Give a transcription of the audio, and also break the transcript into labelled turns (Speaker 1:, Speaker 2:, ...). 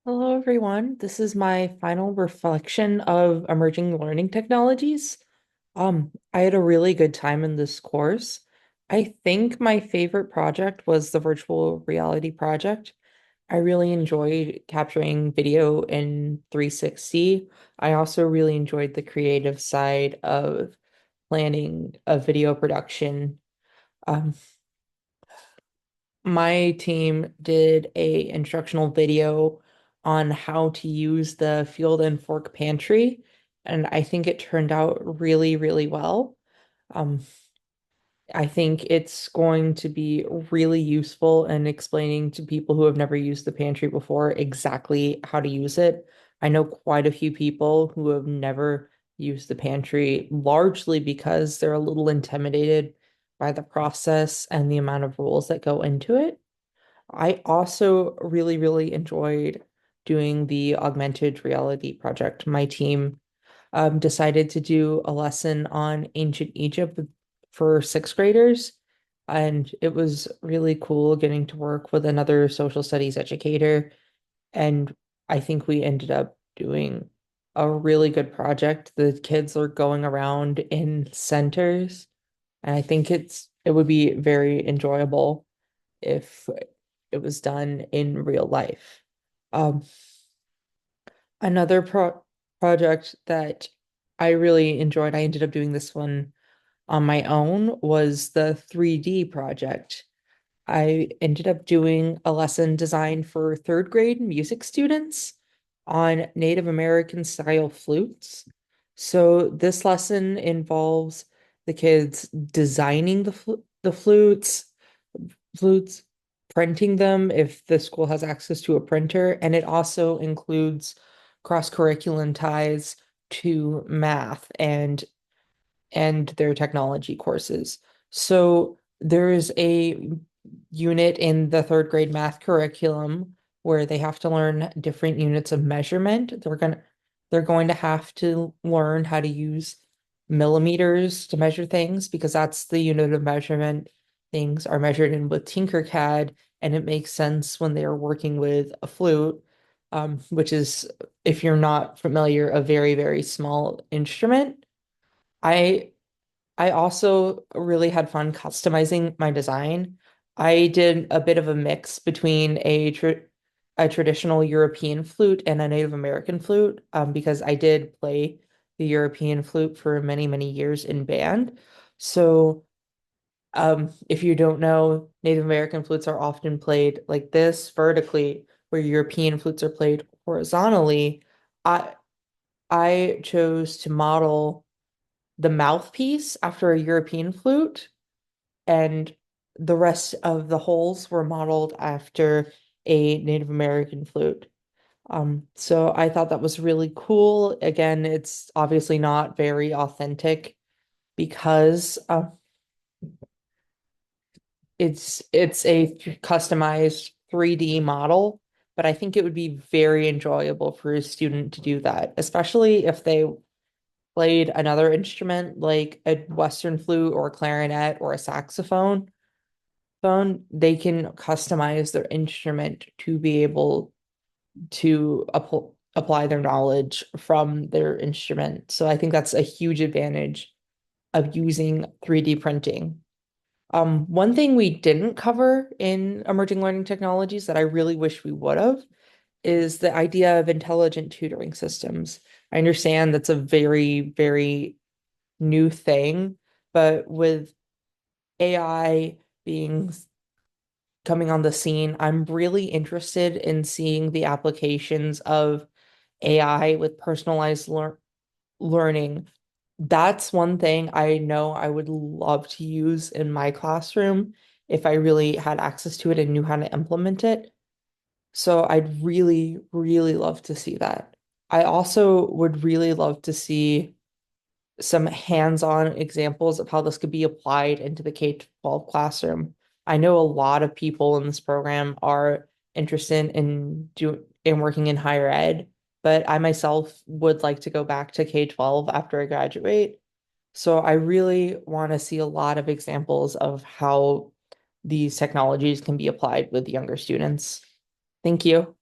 Speaker 1: Hello, everyone. This is my final reflection of emerging learning technologies. I had a really good time in this course. I think my favorite project was the virtual reality project. I really enjoyed capturing video in 360. I also really enjoyed the creative side of planning a video production. Um, my team did a instructional video on how to use the Field and Fork pantry, and I think it turned out really, really well. Um, I think it's going to be really useful in explaining to people who have never used the pantry before exactly how to use it. I know quite a few people who have never used the pantry, largely because they're a little intimidated by the process and the amount of rules that go into it. I also really, really enjoyed doing the augmented reality project. My team decided to do a lesson on ancient Egypt for sixth graders, and it was really cool getting to work with another social studies educator. And I think we ended up doing a really good project. The kids are going around in centers, and I think it would be very enjoyable if it was done in real life. Um, another project that I really enjoyed, I ended up doing this one on my own, was the 3D project. I ended up doing a lesson designed for third grade music students on Native American style flutes. So this lesson involves the kids designing the flutes, printing them if the school has access to a printer, and it also includes cross-curriculum ties to math and their technology courses. So there is a unit in the third grade math curriculum where they have to learn different units of measurement. They're going to have to learn how to use millimeters to measure things because that's the unit of measurement things are measured in with Tinkercad, and it makes sense when they are working with a flute, which is, if you're not familiar, a very, very small instrument. I I also really had fun customizing my design. I did a bit of a mix between a traditional European flute and a Native American flute, because I did play the European flute for many, many years in band. So, if you don't know, Native American flutes are often played like this vertically, where European flutes are played horizontally. I I chose to model the mouthpiece after a European flute, and the rest of the holes were modeled after a Native American flute. So I thought that was really cool. Again, it's obviously not very authentic because it's a customized 3D model, but I think it would be very enjoyable for a student to do that, especially if they played another instrument like a Western flute or a clarinet or a saxophone they can customize their instrument to be able to apply their knowledge from their instrument. So I think that's a huge advantage of using 3D printing. One thing we didn't cover in emerging learning technologies that I really wish we would have is the idea of intelligent tutoring systems. I understand that's a very, very new thing, but with AI being coming on the scene, I'm really interested in seeing the applications of AI with personalized learning. That's one thing I know I would love to use in my classroom if I really had access to it and knew how to implement it. So I'd really, really love to see that. I also would really love to see some hands-on examples of how this could be applied into the K-12 classroom. I know a lot of people in this program are interested in working in higher ed, but I myself would like to go back to K-12 after I graduate. So I really want to see a lot of examples of how these technologies can be applied with younger students. Thank you.